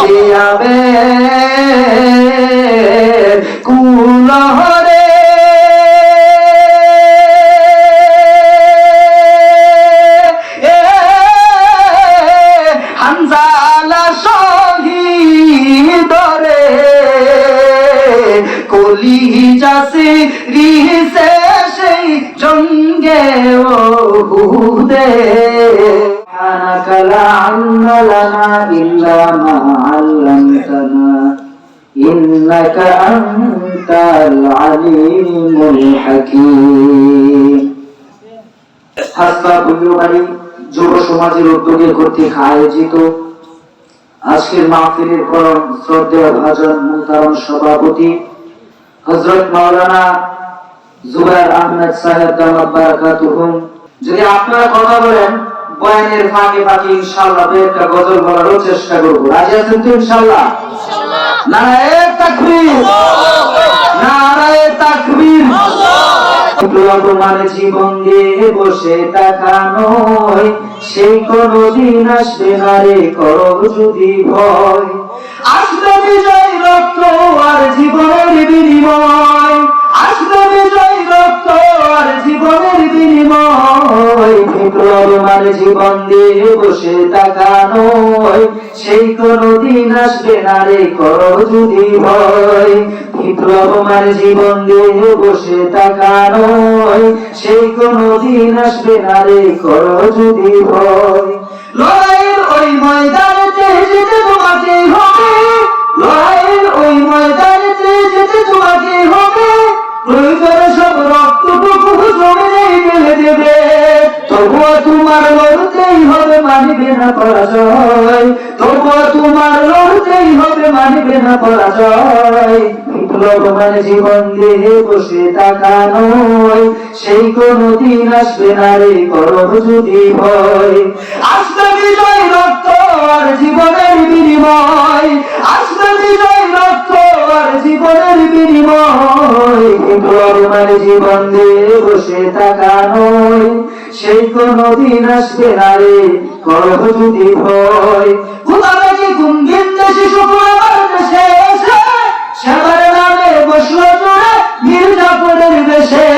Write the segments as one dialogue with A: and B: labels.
A: শিয়াবে কুলহরে হানজালা শহীদরে কলিজা সিরিসে সেই জঙ্গে ওহুদে সুবহানাকা লা ইলমা লানা ইল্লা মা আল্লামতানা ইন্নাকা আনতাল আলিমুল হাকীম। হাসপাবুলবাড়ি যুব সমাজের উদ্যোগে কর্তৃক আয়োজিত আজকের মাহফিলের পরম শ্রদ্ধেয় ভাজন মুহতারাম সভাপতি হযরত মাওলানা জুবায়ের আহমেদ সাহেব দামাত বারাকাতুহুম, যদি আপনারা কথা বলেন বয়ানের ফাঁকে ফাঁকে ইনশাআল্লাহ একটা গজল বলারও চেষ্টা করব। রাজি আছেন তো ইনশাআল্লাহ? নারায়ে তাকবীর, নারায়ে তাকবীর। তোমার জীবন দিয়ে বসে তাকানোয় সেই কোনদিন আসবে না রে করো যদি ভয়। আসবে বিজয় রক্ত আর জীবনের বিনিময়, আসবে বিজয় রক্ত আর জীবনের বিনিময়। তোমার জীবন দিয়ে বসে তাকানোয় সেই কোনদিন আসবে না রে করো যদি ভয়। তোমার জীবন দিয়ে বসে তাকানোয় সেই কোনদিন আসবে না রে করো যদি ভয়। লড়াইয়ের ওই ময়দানেতে যেতে তোমাকে হবে, লড়াইয়ের ওই ময়দানেতে যেতে তোমাকে হবে। প্রয়োজনে সব রক্তটুকু জমিনে ফেলে দেবে, তবুও তোমার লড়তেই হবে, মানবে না পরাজয়। তবুও তোমার লড়তেই হবে, মানবে না পরাজয়। বিপ্লবমান জীবন দিয়ে বসে তাকানোয় সেই কোনদিন আসবে না রে করো যদি ভয়। আসবে বিজয় রক্ত আর জীবনের বিনিময়, আসবে বিজয় রক্ত আর জীবনের বিনিময়। বিপ্লবমান জীবন দিয়ে বসে তাকানোয় সেই কোনদিন আসবে না রে করো যদি ভয়। কোথায় কোন দিন দেশে শুক্র আমার দেশে এসে সেবার নামে বসলো জোরে মির্জাপুরের বেশে।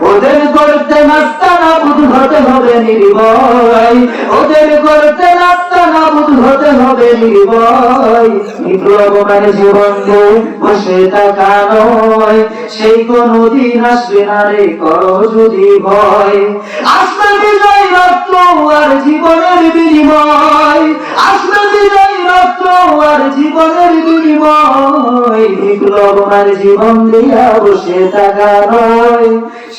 A: ওদের করতে নাস্তা নাবুদ হতে হবে নির্ভয়, ওদের করতে নাস্তা নাবুদ হতে হবে নির্ভয়। বিপ্লবমান জীবন দিয়ে বসে তাকানোয় সেই কোনদিন আসবে না রে করো যদি ভয়। আসবে বিজয় রক্ত আর জীবনের বিনিময়, আসবে বিজয় রক্ত আর জীবনের বিনিময়। বিপ্লবমান জীবন দিয়া বসে তাকানোয়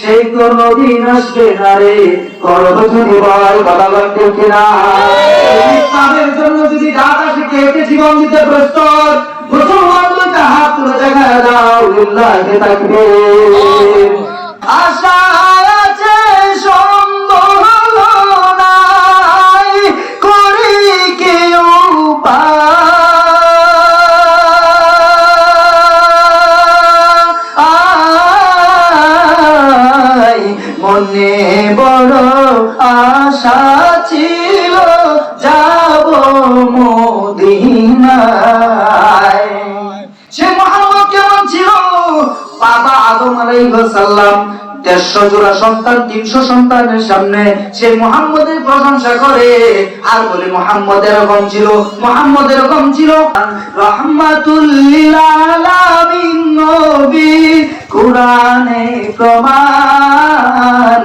A: সেই কোনদিন আসবে না রে করো যদি ভয়। কথা বলতে কিনা? ইসলামের জন্য যদি ঢাকা থেকে একে জীবন দিতে প্রস্তুত মুসলমানদের হাত তুলে দেখা দাও, লিল্লাহি তাকবীর। আশা আছে সম্ভব নাই করি কেউ মনে বড় আশা ছিল যাব মদিনায়। সে মুহাম্মদ কেমন ছিল? বাবা আদম আলাইহিস সালাম 150 জোড়া সন্তান 300 সন্তানের সামনে সে মুহাম্মদের প্রশংসা করে আর বলে মুহাম্মদ এরকম ছিল, মুহাম্মদ এরকম ছিল। রাহমাতুল লিল আলামিন নবী কুরআনে প্রমাণ,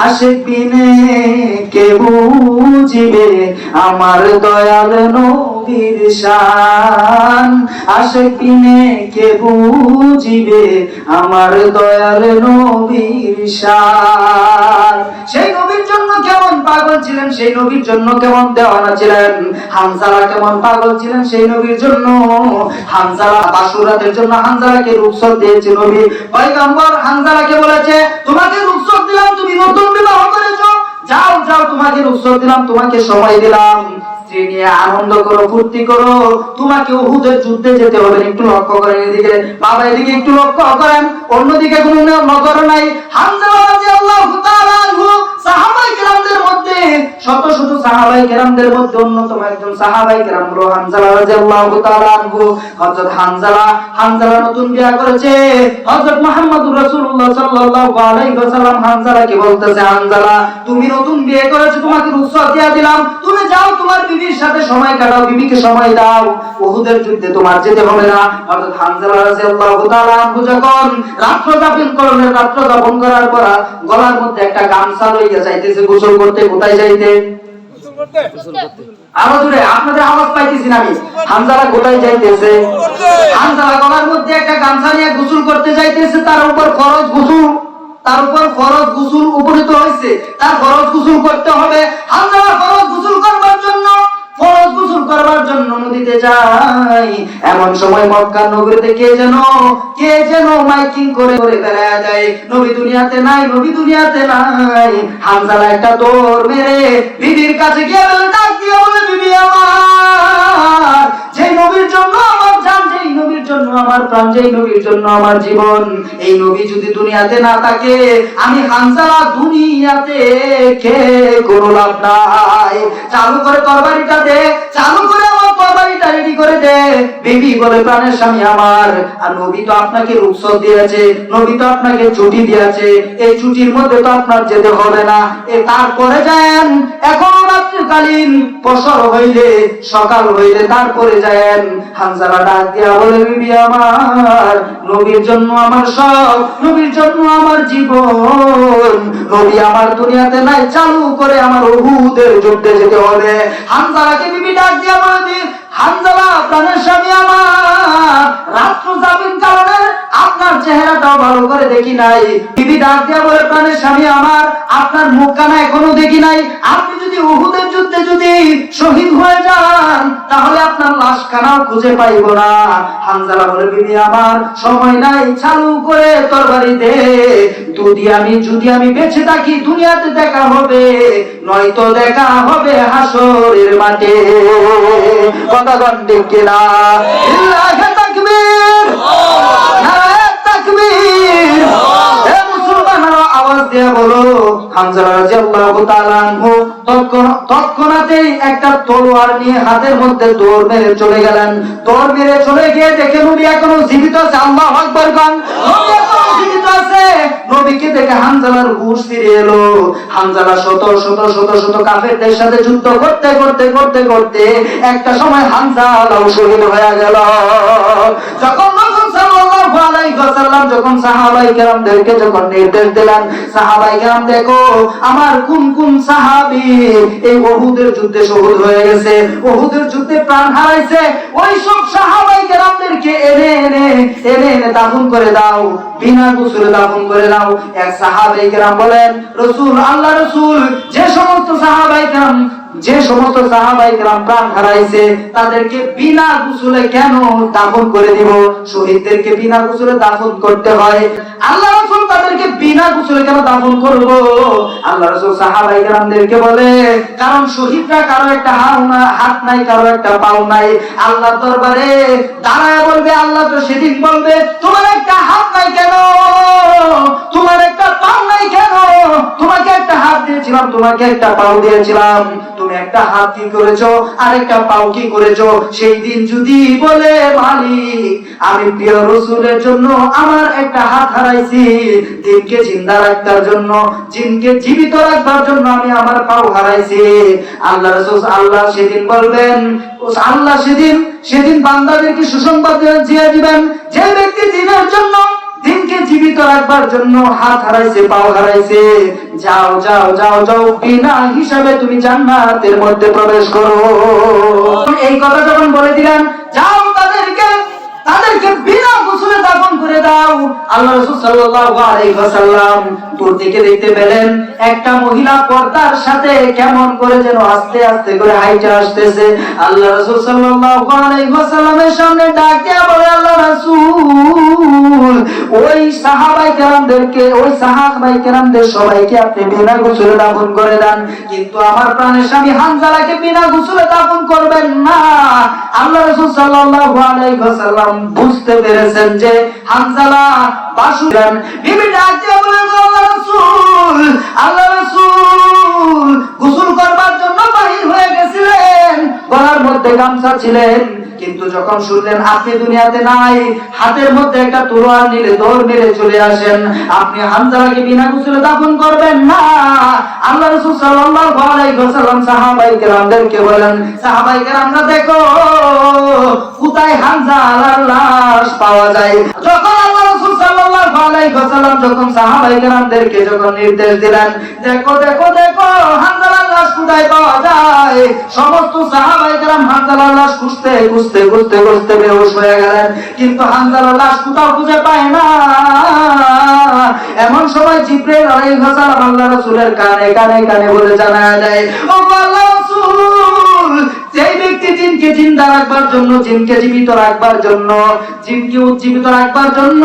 A: আশিক বিনে কে বুঝিবে আমার দয়াল নবীর শান। আশিক বিনে কে বুঝিবে আমার দয়াল নবীর শান। সেই নবীর জন্য কেমন পাগল ছিলেন, সেই নবীর জন্য কেমন দেওয়ানা ছিলেন। হানজালা কেমন পাগল ছিলেন সেই নবীর জন্য। হানজালা বাসুরাতের জন্য হানজালাকে রুখসত দিয়েছে নবী। পয়গম্বর হানজালাকে বলেছে তোমাকে রুখসত দিলাম, তুমি নতুন বিবাহ করেছো, যাও যাও তোমাকে রুখসত দিলাম, তোমাকে সময় দিলাম, স্ত্রী নিয়ে আনন্দ করো, ফুর্তি করো, তোমাকে উহুদের যুদ্ধে যেতে হবে। একটু লক্ষ্য করেন এদিকে, বাবা এদিকে একটু লক্ষ্য করেন, অন্যদিকে কোনো নজর নাই। হানজালা রাদিয়াল্লাহু তাআলা আনহু সাহাবায়ে কেরামদের মধ্যে শত শত সাহাবায়ে কেরামদের মধ্যে অন্যতম একজন সাহাবায়ে কেরাম হলো হানজালা রাদিয়াল্লাহু তাআলা আনহু। হযরত হানজালা নতুন বিয়ে করেছে। হযরত মুহাম্মদুর রাসূলুল্লাহ সাল্লাল্লাহু আলাইহি ওয়াসাল্লাম হানজালাকে বলতেছে, হানজালা তুমি নতুন বিয়ে করেছো, তোমাকে রুখসত দিয়ে দিলাম, তুমি যাও তোমার বিবির সাথে সময় কাটাও, বিবিকে সময় দাও, উহুদের যুদ্ধে তোমার যেতে হবে না। হযরত হানজালা রাদিয়াল্লাহু তাআলা আনহু যখন রাত্র যাপন করার পর গলার মধ্যে একটা গামছা লইয়া যাইতেছে গোসল করতে। কোথায় যাইতে? আরো জোরে, আপনাদের আওয়াজ পাইতেছি না আমি। হানজালা কোথায় যাইতেছে? হানজালা গলার মধ্যে একটা গামছা নিয়ে গোসল করতে যাইতেছে। তার উপর ফরজ গোসল উপনীত হয়েছে, তার ফরজ গোসল করতে হবে। হানজালা ফরজ গোসল করবার জন্য নদীতে যায়। এমন সময় মক্কা নগরীতে কে যেন মাইকিং করে বেড়ায় যায়, নবী দুনিয়াতে নাই। হানজালা একটা দৌড় মেরে বিবির কাছে গিয়ে ডাক দিয়ে বলে, বিবি আমার, যে নবীর জন্য আমার জান, যেই নবীর জন্য আমার প্রাণ, যেই নবীর জন্য আমার জীবন, এই নবী যদি দুনিয়াতে না থাকে, আমি হানজালা দুনিয়াতে কে কোনো লাভ নাই। চালু করে তরবারিটা দে, চালু করে আমার তরবারিটা রেডি করে দে। বিবি বলে, প্রাণের স্বামী আমার, আর নবী তো আপনাকে রুখসত দিয়েছে, নবী তো আপনাকে ছুটি দিয়েছে, এই ছুটির মধ্যে তো আপনার যেতে হবে না, তারপরে যান। এখন রাত্রিকালীন পসর হইলে, সকাল হইলে তারপরে যান। হানজালা ডাক দিয়া বলে, বিবি আমার, নবীর জন্য আমার সব, নবীর জন্য আমার জীবন, নবী আমার দুনিয়াতে নাই, চালু করে আমার উহুদের যুদ্ধে যেতে হবে। হানজালাকে বিবি ডাক দিয়া বলে, হানজালা প্রাণের স্বামী আমার, রাত্র যাবেন কারণে আপনার চেহারাটাও ভালো করে দেখি নাই। বিবি ডাক দিয়া বলে, প্রাণের স্বামী আমার, আপনার মুখখানা এখনো দেখি নাই, আপনি যদি উহুদের যুদ্ধে যদি শহীদ হয়ে যান, তাহলে আপনার লাশখানাও খুঁজে পাইব না। হানজালা বলে, বিবি আমার, সময় নাই, চালু করে তরবারি দে, যদি আমি বেঁচে থাকি দুনিয়াতে দেখা হবে, নয়তো দেখা হবে হাসরের মাঠে। কথা ঠিক কিনা? লিল্লাহি তাকবীর, নারে তাকবীর। হে মুসলমানরা, আওয়াজ দিয়ে বলো। হানজালা রাদিয়াল্লাহু তাআলা আনহু তৎক্ষণাতেই একটা তলোয়ার নিয়ে হাতের মধ্যে দৌড় মেরে চলে গেলেন। দৌড় মেরে চলে গিয়ে দেখে নবী এখনো জীবিত আছে। আল্লাহু আকবার গান, নবী এখনো জীবিত আছে। নবীকে দেখে হানজালার হুঁশ ফিরে এলো। হানজালা শত কাফেরদের সাথে যুদ্ধ করতে একটা সময় হানজালাও শহীদ হয়ে গেল। যখন সাল্লাল্লাহু আলাইহি ওয়াসাল্লাম যখন সাহাবায়ে কেরামদেরকে নির্দেশ দিলেন, সাহাবায়ে কেরাম দেখো আমার কোন সাহাবী এই উহুদের যুদ্ধে শহীদ হয়ে গেছে, উহুদের যুদ্ধে প্রাণ হারাইছে, ওই সব সাহাবায়ে কেরামদেরকে এনে দাফন করে দাও, বিনা গোসলে দাফন করে দাও। এক সাহাবায়ে কেরাম বলেন, আল্লাহ রাসূল, যে সমস্ত সাহাবায়ে কেরাম প্রাণ হারাইছে তাদেরকে বিনা গোসলে কেন দাফন করে দিব? শহীদদেরকে বিনা গোসলে দাফন করতে হয়, আল্লাহ রাসূল তাদেরকে বিনা গোসলে কেন দাফন করব? আল্লাহ রাসূল সাহাবায়ে কেরামদেরকে বলে, কারণ শহীদরা কারো একটা হাত নাই, কারো একটা পাও নাই, আল্লাহর দরবারে দাঁড়ায় বলবে, আল্লাহ তো সেদিন বলবে, তোমার একটা হাত নাই কেন, তোমার একটা পাও নাই কেন, তোমাকে একটা হাত দিয়েছিলাম, তোমাকে একটা পাও দিয়েছিলাম, তুমি একটা হাত কি করেছো আর একটা পাও কি করেছো? সেই দিন যদি বলে, মালিক আমি প্রিয় রাসূলের জন্য আমার একটা হাত হারাইছি, দিনকে জিন্দা রাখবার জন্য, জিনকে জীবিত রাখবার জন্য আমি আমার পাও হারাইছি, আল্লাহ সেদিন বলবেন, আল্লাহ সেদিন বান্দাদেরকে সুসংবাদ দিয়ে দিবেন, যে ব্যক্তি দিনের জন্য, দিনকে জীবিত রাখবার জন্য হাত হারাইছে, পাও হারাইছে, যাও বিনা হিসাবে তুমি জান্নাতের মধ্যে প্রবেশ করো। এই কথা যখন বলে দিলেন, যাও তাদেরকে বিনা গোসলে দাফন করে দাও। আল্লাহ রাসূল সাল্লাল্লাহু আলাইহি ওয়াসাল্লাম দূর থেকে দেখতে পেলেন একটা মহিলা পর্দার সাথে কেমন করে যেন আস্তে আস্তে করে হাইটে আসতেছে। আল্লাহ রাসূল সাল্লাল্লাহু আলাইহি ওয়াসাল্লামের সামনে ডাক দিয়ে বলে, আল্লাহ রাসূল, ওই সাহাবায়ে কেরামদের সবাইকে আপনি বিনা গোসলে দাফন করে দেন, কিন্তু আমার প্রাণের স্বামী হানজালাকে বিনা গোসলে দাফন করবেন না। আল্লাহ রাসূল সাল্লাল্লাহু আলাইহি ওয়াসাল্লাম বুঝতে পেরেছেন যে হানজালা বাসুরান। বিবি ডাক দিয়ে বলেন, আল্লাহ রাসূল, আল্লাহ রাসূল গোসল করবার জন্য বাহির হয়ে গেছিলেন, গলার মধ্যে গামছা ছিলেন, কিন্তু যখন শুনলেন আপনি দুনিয়াতে নাই, হাতের মধ্যে একটা তলোয়ার নিলে দৌড় মেরে চলে আসেন, আপনি হামজালাকে বিনা গোসলে দাফন করবেন না। আল্লাহ রাসূল সাল্লাল্লাহু আলাইহি ওয়াসাল্লাম সাহাবায়ে কেরামদেরকে বলেন, সাহাবায়ে কেরামরা দেখো কোথায় হামজালার লাশ পাওয়া যায়। যখন আল্লাহ রাসূল সাল্লাল্লাহু আলাইহি ওয়াসাল্লাম যখন সাহাবায়ে কেরামদেরকে যখন নির্দেশ দিলেন, দেখো দেখো দেখো হামজালার লাশ কোথায় পাওয়া যায়, সমস্ত সাহাবায়ে কেরাম হামজালার লাশ খুঁজতে খুঁজতে খুঁজতে খুঁজতে বেহুশ হয়ে গেলেন, কিন্তু হামজালার লাশ কোথাও খুঁজে পায় না। এমন সময় জিবরাইল আলাইহিস সালাম আল্লাহ রাসূলের কানে কানে কানে বলে জানায় দেয়, ও আল্লাহ রাসূল, যেই ব্যক্তি জিনকে জিন্দা রাখবার জন্য, জিনকে জীবিত রাখবার জন্য, জিনকে উজ্জীবিত রাখবার জন্য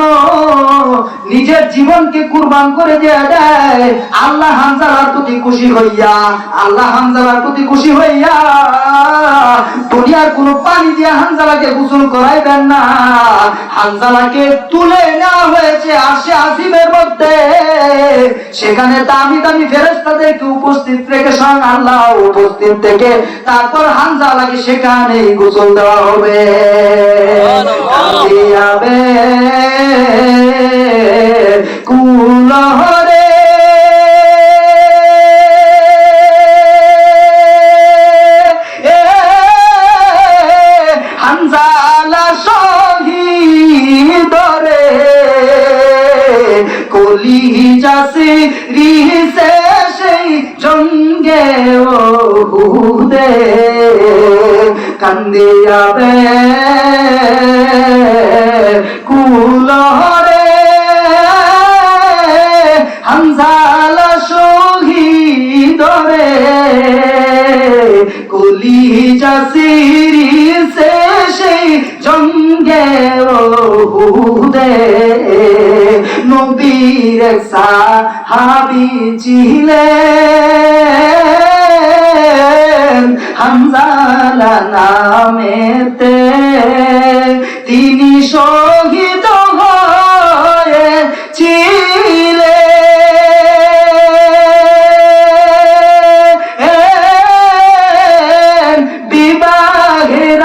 A: নিজের জীবনকে কুরবান করে দিয়ে দেয়, আল্লাহ হামজালার প্রতি খুশি হইয়া, আল্লাহ হামজালার প্রতি খুশি হইয়া দুনিয়ার কোন পানি দিয়ে হামজালাকে গোসল করাইবেন না। হামজালাকে তুলে নেওয়া হয়েছে আরশে আজিমের মধ্যে, সেখানে দামি দামি ফেরেশতাদেরকে উপস্থিত রেখে স্বয়ং আল্লাহ উপস্থিত থেকে তারপর হামজালাকে সেখানে গোসল দেওয়া হবে। কাঁদিয়াবে কুলহরে হামজালা শহীদ রে, কলিজা সিরিছে সেই জঙ্গে ওহুদে, কান্দিয়াবে কুলহরে হামজালা শহীদ রে, কলিজা সিরিছে সেই জঙ্গে ওহুদে। নবীর সাহাবী ছিলেন হামজালা নামেতে, তিনি শহীদ হয়েছিলেন বিবাহের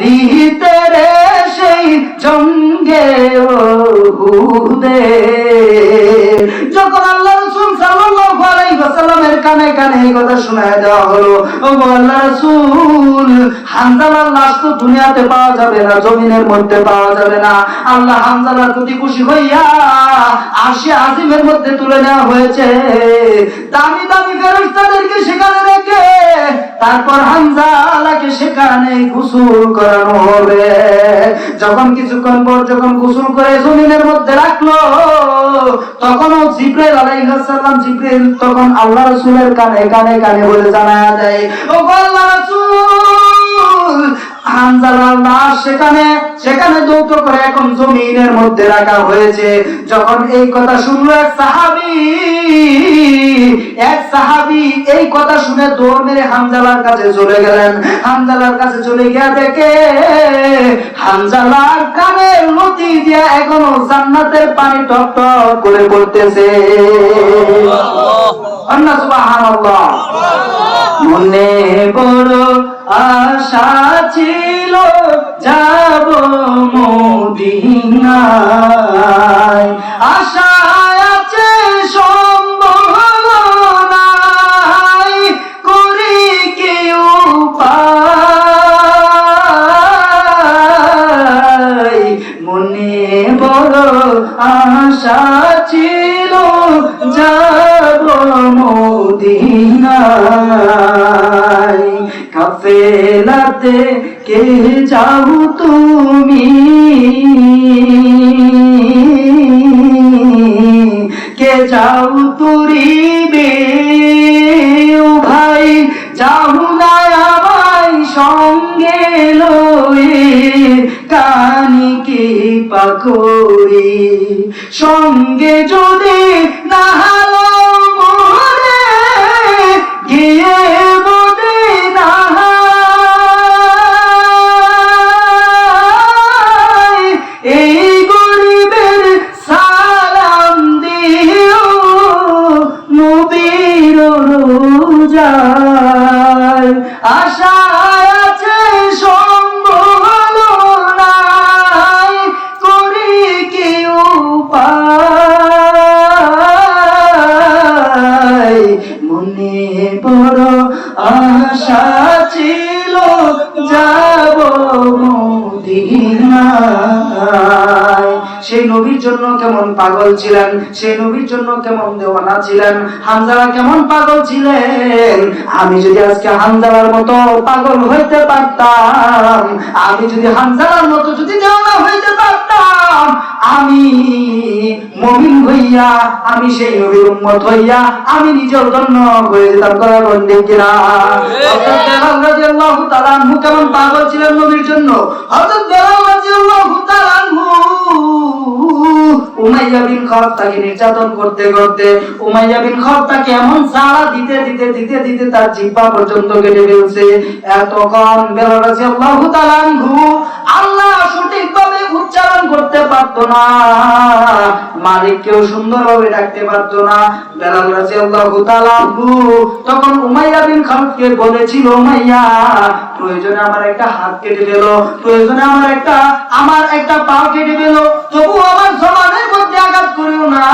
A: রীতে রে সেই জঙ্গে ওহুদে। যখন আল্লাহ রাসূল সাল্লাল্লাহু আলাইহি ওয়াসাল্লামের কানে কানে এই কথা শোনায় দেওয়া হলো, ও আল্লাহ রাসূল, হামজালার লাশ তো দুনিয়াতে পাওয়া যাবে না, জমিনের মধ্যে পাওয়া যাবে না, আল্লাহ হামজালার প্রতি খুশি হইয়া আরশে আজিমের মধ্যে তুলে নেওয়া হয়েছে, দামি দামি ফেরেশতাদেরকে সেখানে রেখে তারপর হামজালাকে সেখানে গোসল করানো হবে। যখন কিছুক্ষণ পর যখন গোসল করে জমিনের মধ্যে রাখলো, তখনও জিবরাইল আলাইহিস সালাম, জিবরাইল তখন আল্লাহ রাসূলের কানে কানে কানে বলে জানায়া দেয়, ও আল্লাহ রাসূল, হামজালার লাশ সেখানে দৌত করে এখন জমিনের মধ্যে রাখা হয়েছে। যখন এই কথা শুনলো এক সাহাবী এই কথা শুনে দৌড় মেরে হামজালার কাছে চলে গেলেন। হামজালার কাছে চলে গিয়ে দেখে হামজালার কানের লতি দিয়ে এখনো জান্নাতের পানি টপ টপ করে পড়তেছে। আল্লাহ সুবহানাল্লাহ। মনে বড় আশা ছিল যাব মদিনায়, আশা আছে সম্বল নাই, করি কি উপায়। মনে বড় আশা ছিল যাব মদিনায়, কাফেলাতে কে যাও তুমি, কে যাও তুরিবে ও ভাই, যাও না আমায় সঙ্গে লয়ে, কানি কি পাকড়ি সঙ্গে যদি না হালো মনে, গিয়ে মদিনা এই গরিবের সালাম দিও, সেই নবীর জন্য কেমন পাগল ছিলেন, সেই নবীর জন্য কেমন দেওয়ানা ছিলেন, হামজালা কেমন পাগল ছিলেন। আমি যদি আজকে হামজালার মতো পাগল হইতে পারতাম, আমি যদি হামজালার মতো যদি দেওয়ানা হইতে পারতাম, আমি মুমিন হইয়া, আমি সেই নবীর উম্মত হইয়া আমি নিজেও ধন্য হয়ে যেতাম। কথা বলেন কিনা? হযরত বেলাল রাদিয়াল্লাহু তাআলা আনহু কেমন পাগল ছিলেন নবীর জন্য। হযরত বেলাল রাদিয়াল্লাহু তাআলা আনহু উমাইয়া বিন খালদ তাকে নির্যাতন করতে করতে, উমাইয়া বিন খালদ তাকে এমন সাড়া দিতে দিতে দিতে দিতে তার জিহ্বা পর্যন্ত কেটে ফেলছে। এতক্ষণ বেলাল রাদিয়াল্লাহু তাআলা আনহু আল্লাহ সঠিকভাবে উচ্চারণ করতে পারতো না, মালিককেও সুন্দরভাবে ডাকতে পারতো না। বেলাল রাদিয়াল্লাহু তাআলা আনহু তখন উমাইয়া বিন খালদকে বলেছিল, উমাইয়া প্রয়োজনে আমার একটা হাত কেটে দিল, প্রয়োজনে আমার একটা পা কেটে দিল, তবু আমার জবানের মধ্যে আঘাত করিও না।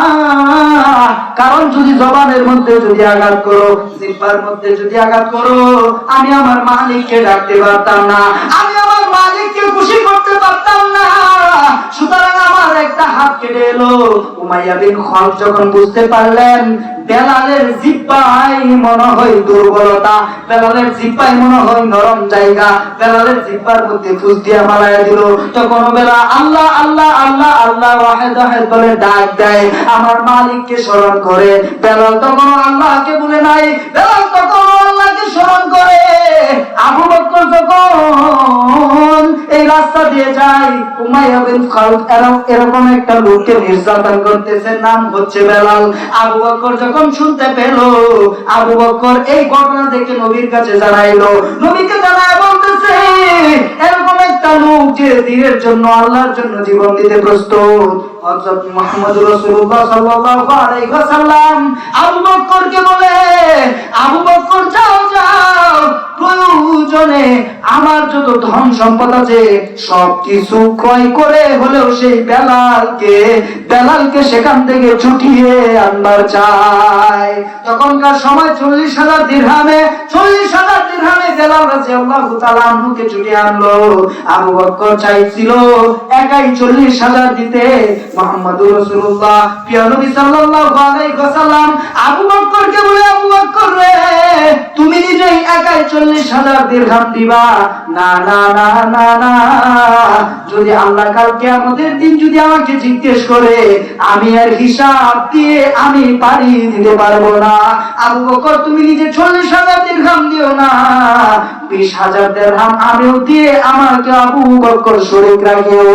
A: কারণ যদি জবানের মধ্যে যদি আঘাত করো, জিহ্বার মধ্যে যদি আঘাত করো, আমি আমার মালিককে ডাকতে পারতাম না, আমি আমার মালিককে খুশি করতে পারতাম না। সুতরাং আমার একটা হাত কেটে এলো। উমাইয়া বিন খালদ যখন বুঝতে পারলেন বেলালের জিহ্বায় মনে হয় দুর্বলতা, বেলালের জিহ্বায় মনে হয় নরম জায়গা, বেলালের জিহ্বার মধ্যে ফুস দিয়ে মালায়া দিল, তখন বেলাল আল্লাহ আল্লাহ আল্লাহ আল্লাহ ওয়াহিদ ওয়াহিদ বলে ডাক দেয়, আমার মালিককে স্মরণ করে। বেলাল তখন আল্লাহকে বলে নাই, বেলাল তখন আল্লাহকে স্মরণ করে। আবু বকর যখন এই রাস্তা দিয়ে যায়, উমাইয়া বিন খালদ এরকম একটা লোককে নির্যাতন করতেছে, নাম হচ্ছে বেলাল। আবু বকর যখন শুনতে পেল, আবু বকর এই ঘটনা দেখে নবীর কাছে জানাইলো, নবীকে জানায় বলতেছে এরকম একটা লোক যে দিনের জন্য আল্লাহর জন্য জীবন দিতে প্রস্তুত। হযরত মুহাম্মদ রাসূলুল্লাহ সাল্লাল্লাহু আলাইহি ওয়াসাল্লাম আবু বকরকে বলে, আবু বকর যাও যাও, প্রয়োজনে আমার যত ধন সম্পদ আছে সবকিছু ক্রয় করে হলেও সেই বেলালকে সেখান থেকে ছুটিয়ে আনবার চাই। তখনকার সময় 40,000 দিরহামে বেলাল রাদিয়াল্লাহু তাআলা আনহুকে ছুটিয়ে আনলো। আবু বকর চাইছিল একাই 40,000 দিতে। মুহাম্মদুর রাসূলুল্লাহ প্রিয় নবী সাল্লাল্লাহু আলাইহি ওয়াসাল্লাম আবু বকরকে বলে, আবু বকর রে, তুমি নিজেই একাই 40,000 দিরহাম দিবা? না না না না না, যদি আল্লাহ কাল কিয়ামতের দিন যদি আমাকে জিজ্ঞেস করে, আমি আর হিসাব দিয়ে আমি পারি দিতে পারবো না। আবু বকর তুমি নিজে 40,000 দিরহাম দিও না, 20,000 দিরহাম আমিও দিয়ে আমাকে আবু বকর শরীক রাখিও।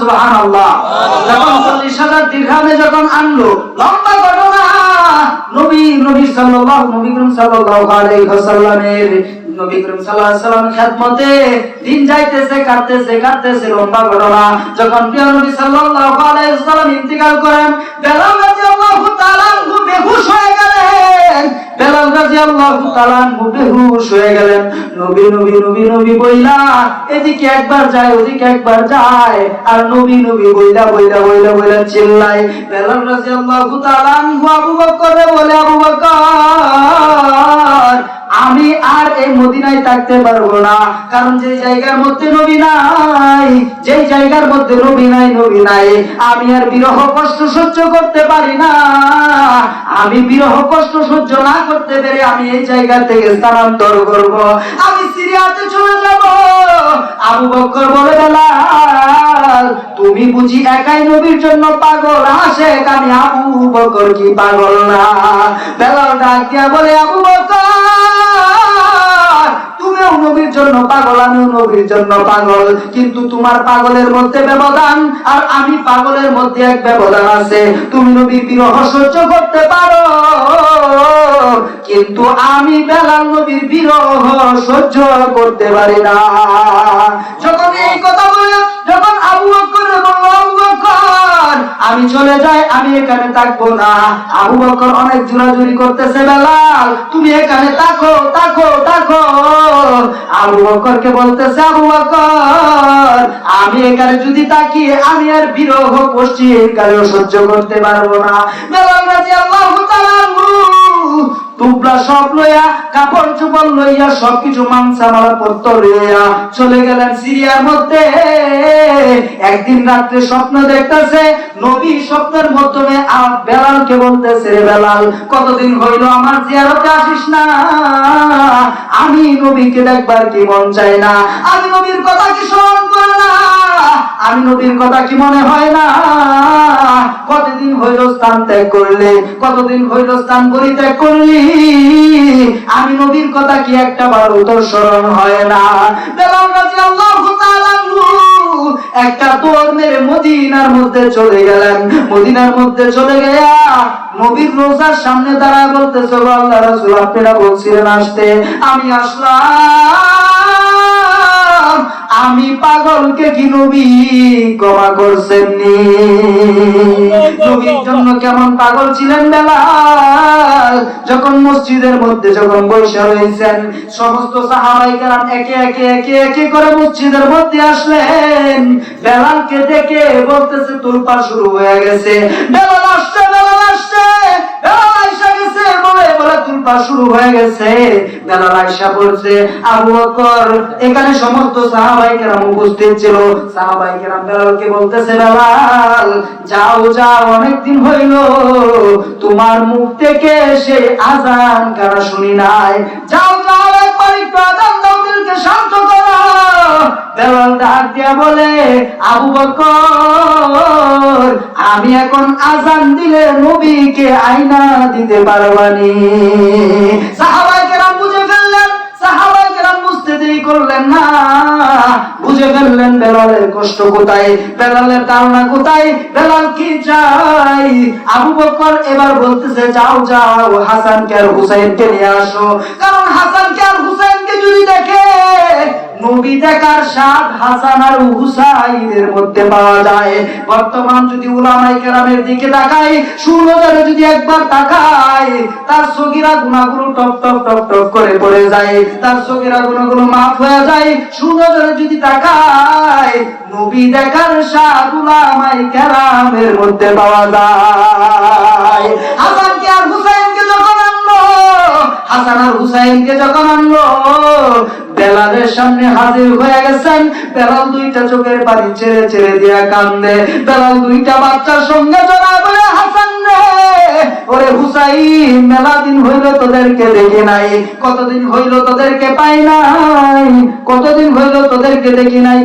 A: সুবহানাল্লাহ। যখন 40,000 দিরহামে যখন আনলো, লম্বা ঘটনা, নবী সাল্লাল্লাহু আলাইহি ওয়াসাল্লামের নবী করিম সাল্লাল্লাহু আলাইহি ওয়াসাল্লাম খেদমতে দিন যাইতেছে, কাটতেছে লম্বা ঘটনা। যখন প্রিয় নবী সাল্লাল্লাহু আলাইহি ওয়াসাল্লাম ইন্তিকাল করেন, বেলাল রাদিয়াল্লাহু তাআলা আনহু বেহুশ হয়ে গেলেন। বেলাল রাদিয়াল্লাহু তাআলা আনহু বেহুশ হয়ে গেলেন। নবী নবী নবী নবী বইলা এদিকে একবার যায় ওদিকে একবার যায়, আর নবী নবী বইলা বইলা বইলা বইলা চিল্লায়। বেলাল রাদিয়াল্লাহু তাআলা আনহু আবু বকরকে বলে, আবু বকর আমি আর এই মদিনায় থাকতে পারবো না, কারণ যে জায়গার মধ্যে নবী নাই, যে জায়গার মধ্যে নবী নাই, আমি আর বিরহ কষ্ট সহ্য করতে পারি না। আমি বিরহ কষ্ট সহ্য না করতে পেরে আমি এই জায়গা থেকে স্থানান্তর করব, আমি সিরিয়াতে চলে যাব। আবু বকর বলে, বেলাল তুমি বুঝি একাই নবীর জন্য পাগল? আশেক আমি আবু বকর কি পাগল না? বেলাল ডাক দিয়া বলে, আবু বকর তুমিও নবীর জন্য পাগল, আমিও নবীর জন্য পাগল, কিন্তু তোমার পাগলের মধ্যে ব্যবধান আর আমি পাগলের মধ্যে এক ব্যবধান আছে। তুমি নবীর বিরহ সহ্য করতে পারো, কিন্তু আমি বেলাল নবীর বিরহ সহ্য করতে পারি না। যখন এই কথা বলে, যখন আবু বকর বলল, আবু বকর আমি চলে যাই, আমি এখানে থাকবো না। আবু বকর অনেক জোরাজুরি করতেছে, বেলাল তুমি এখানে থাকো থাকো থাকো। আবু বকরকে বলতেছে, আবু বকর আমি এখানে যদি থাকি আমি আর বিরহ পশ্চিম কালেও সহ্য করতে পারবো না। বেলাল রাদিয়াল্লাহু তাআলা টুকরা সব লইয়া, কাপড় চোপড় লইয়া, সবকিছু মাংসামালা পত্র লইয়া চলে গেলেন সিরিয়ার মধ্যে। একদিন রাত্রে স্বপ্ন দেখতেছে, নবী স্বপ্নের মাধ্যমে বেলালকে বলতেছে, রে বেলাল, কতদিন হইল আমার জিয়ারতে আসিস না, আমি নবীকে দেখবার কি মন চাই না, আমি নবীর কথা কি স্মরণ করে না, আমি নবীর কথা কি মনে হয় না, কতদিন হইল স্থান ত্যাগ করলে, কতদিন হইল স্থান পরিত্যাগ করলি, আমি নবীর কথা কি একটা বার তোর স্মরণ হয় না। বেলাল রাদিয়াল্লাহু তাআলা একটা দৌড় মেরে মদিনার মধ্যে চলে গেলেন। মদিনার মধ্যে চলে গিয়া নবীর রোজার সামনে দাঁড়ায় বলতেছে, আল্লাহর রাসূল, আপনারা বলছিলেন আসতে, আমি আসলাম, আমি পাগলকে কি নবী ক্ষমা করছেন নি? নবীর জন্য কেমন পাগল ছিলেন বেলাল। যখন মসজিদের মধ্যে যখন বসে রয়েছেন, সমস্ত সাহাবায়ে কেরাম একে একে করে মসজিদের মধ্যে আসলেন। বেলালকে দেখে বলতেছে, তোলপাড় শুরু হয়ে গেছে, বেলাল আসছে, বেলাল আসছে, বেলাল আইসা গেছে বলে তোলপাড় শুরু হয়ে গেছে। বেলাল আইসা বলছে, আবু বকর, এখানে সমস্ত সাহাবায়ে কেরাম উপস্থিত ছিল। সাহাবায়ে কেরাম বেলালকে বলতেছে, বেলাল যাও যাও, অনেকদিন হইল তোমার মুখ থেকে সেই আযান কারা শুনি নাই, যাও যাও, একবার একটু আযান দাও, দিলকে শান্ত করো। বেলাল ডাক দিয়া বলে, আবু বকর, আমি এখন আযান দিলে নবীকে আয়না দিতে পারবানি। সাহাবায়ে কেরাম বুঝে ফেললেন, সাহাবায়ে কেরাম বুঝতে দেরি করলেন না, বুঝে ফেললেন বেলালের কষ্ট কোথায়, বেলালের ধারণা কোথায়, বেলাল কি চাই। আবু বকর এবার বলতেছে, যাও যাও, হাসানকে আর হুসাইনকে নিয়ে আসো, কারণ হাসানকে আর হুসাইনকে যদি দেখে, নবী দেখার স্বাদ হাসান আর হুসাইনের মধ্যে পাওয়া যায়। বর্তমান যদি উলামায়ে কেরামের দিকে তাকাই, সুনজরে যদি একবার তাকাই, তার সগীরা গুনাহগুলো টপ টপ টপ টপ করে পড়ে যায়, তার সগীরা গুনাহগুলো মাফ হয়ে যায়। সুনজরে যদি তাকাই, নবী দেখার স্বাদ উলামায়ে কেরামের মধ্যে পাওয়া যায়। হাসানকে আর হুসাইনকে যখন আনলো, হাসান আর হুসাইনকে যখন আনলো, বেলালের সামনে হাজির হয়ে গেছেন। বেলাল দুইটা চোখের পানি ছেড়ে ছেড়ে দিয়া কান্দে। বেলাল দুইটা বাচ্চার সঙ্গে জড়ায় বলে, হাসান রে, ওরে হুসাইন, মেলা দিন হইল তোদেরকে দেখি নাই, কতদিন হইল তোদেরকে পাই নাই, কতদিন হইল তোদেরকে দেখি নাই,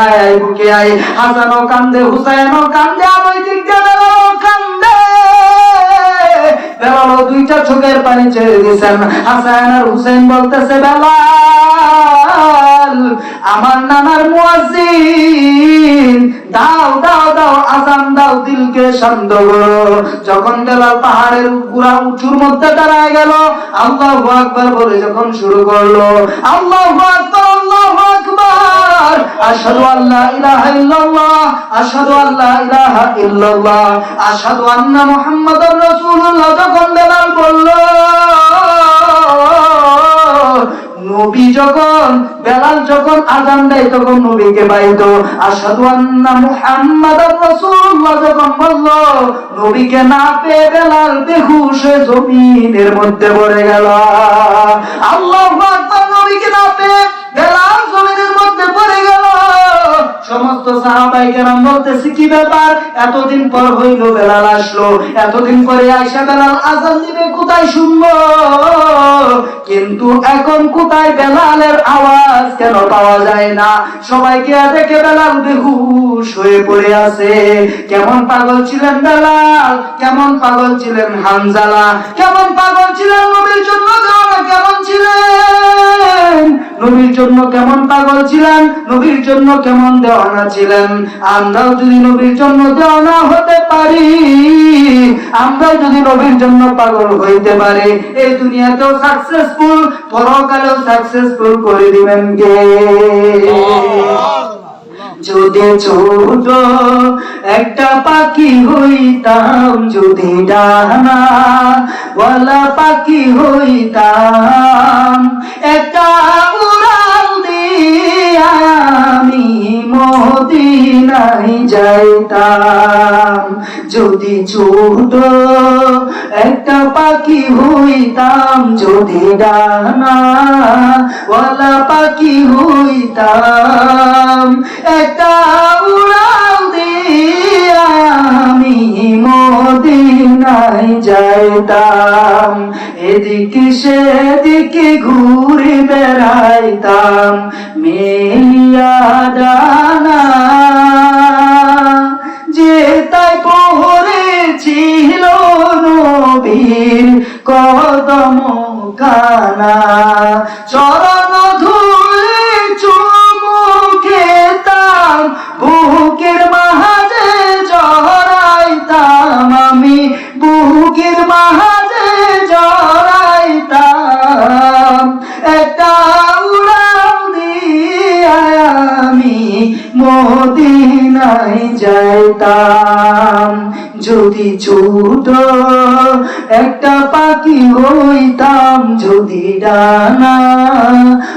A: আয় আয় বুকে আয়। হাসানও কান্দে, হুসাইনও কান্দে, আর ওই দিক দিয়ে বেলালও কান্দে। বেলালও দুইটা চোখের পানি ছেড়ে দিয়েছেন। হাসান আর হুসাইন বলতেছে, বেলাল, আমার নানার মুয়াজ্জিন, দাও দাও দাও, আযান দাও, দিলকে শান্ত করো। যখন বেলাল পাহাড়ের গুড়া উঁচুর মধ্যে দাঁড়ায় গেল, আল্লাহু আকবার বলে যখন শুরু করলো, আল্লাহু আকবার, আল্লাহু আকবার, আশহাদু আল্লা ইলাহা ইল্লাল্লাহ, আশহাদু আল্লা ইলাহা ইল্লাল্লাহ, আশহাদু আন্না মুহাম্মাদুর রাসূলুল্লাহ, যখন বেলাল বলল, নবী যখন, বেলাল যখন আযান দেয় তখন নবীকে পাইতো। আশহাদু আন্না মুহাম্মাদুর রাসূলুল্লাহ যখন বলল, নবীকে না পেয়ে বেলাল বেহুশ হয়ে জমিনের মধ্যে পড়ে গেল। আল্লাহু আকবার, নবীকে না পেয়ে বেলাল জমিনের মধ্যে পড়ে গেল। সমস্ত সাহাবায়ে কেরাম বলতেছে, কি ব্যাপার, এতদিন পর হইল বেলাল আসলো, এতদিন পরে আয়েশা বেলাল আযান দিবে, কোথায় শুনবো, কিন্তু এখন কোথায় বেলালের আওয়াজ কেন পাওয়া যায় না? সবাইকে দেখে বেলাল বেহুশ হয়ে পড়ে আছে। কেমন পাগল ছিলেন বেলাল, কেমন পাগল ছিলেন হানজালা, কেমন পাগল ছিলেন নবীর জন্য দেওয়ানা, কেমন ছিলেন নবীর জন্য, কেমন পাগল ছিলেন নবীর জন্য, কেমন দেওয়ানা ছিলেন। আমরাও যদি নবীর জন্য দেওয়ানা হতে পারি, আমরাও যদি নবীর জন্য পাগল হইতে পারি, এই দুনিয়াতেও সাকসেসফুল, পরকালেও সাকসেসফুল করে দিবেন কে? যদি ছোট একটা পাখি হইতাম, যদি ডানা ওয়ালা পাখি হইতাম, একটা উড়াল দিয়া আমি মদিনায় যাইতাম। যদি ছোট একটা পাখি হইতাম, যদি ডানা ওয়ালা পাখি হইতাম, একটা উড়াল দিয়া আমি মদিনায় যাইতাম, এদিকে সেদিকে ঘুরে বেড়াইতাম মেলিয়া ডানা, যে তাই পড়েছিল নবীর কদম কানা, চরণ ধুলে চুমু খেতাম, বুকের মাঝে জড়াইতাম আমি, বুকের মাঝে জড়াইতাম, একটা উড়াল দিয়া আমি মদিনায় যাইতাম, যদি ছোট একটা পাখি হইতাম, যদি ডানা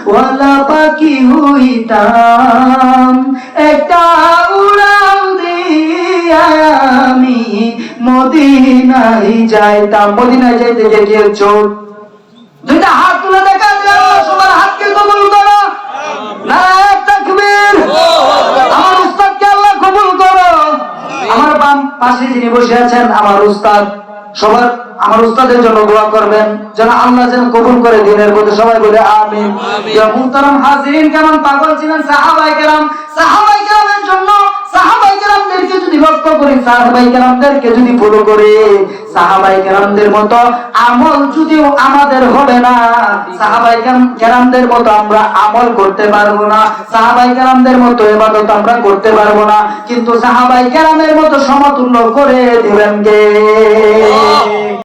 A: ওয়ালা পাখি হইতাম, একটা উড়াল দিয়া আমি মদিনায় যাইতাম। মদিনায় যাইতে গিয়ে চোখ দুইটা হাত তুলে দেখা যায়, সবার হাতকে কবুল করো, নারায়ে তাকবীর। আমার উস্তাদকে আল্লাহ কবুল করো। আমার বাম পাশে যিনি বসে আছেন আমার উস্তাদ, সবার আমার উস্তাদের জন্য দোয়া করবেন যেন আল্লাহ যেন কবুল করে দিনের মধ্যে, সবাই বলে আমিন। মুহতারাম হাজিরিন, কেমন পাগল ছিলেন সাহাবায়ে কেরাম। সাহাবায়ে কেরামের জন্য সাহাবায়ে কেরামদেরকে যদি লক্ষ্য করি, সাহাবায়ে কেরামদেরকে যদি ফলো করি, সাহাবায়ে কেরামদের মতো আমল যদিও আমাদের হবে না, সাহাবায়ে কেরামদের মতো আমরা আমল করতে পারবো না, সাহাবায়ে কেরামদের মতো ইবাদত আমরা করতে পারবো না, কিন্তু সাহাবায়ে কেরামের মতো সমতুল্য করে দিবেন কে?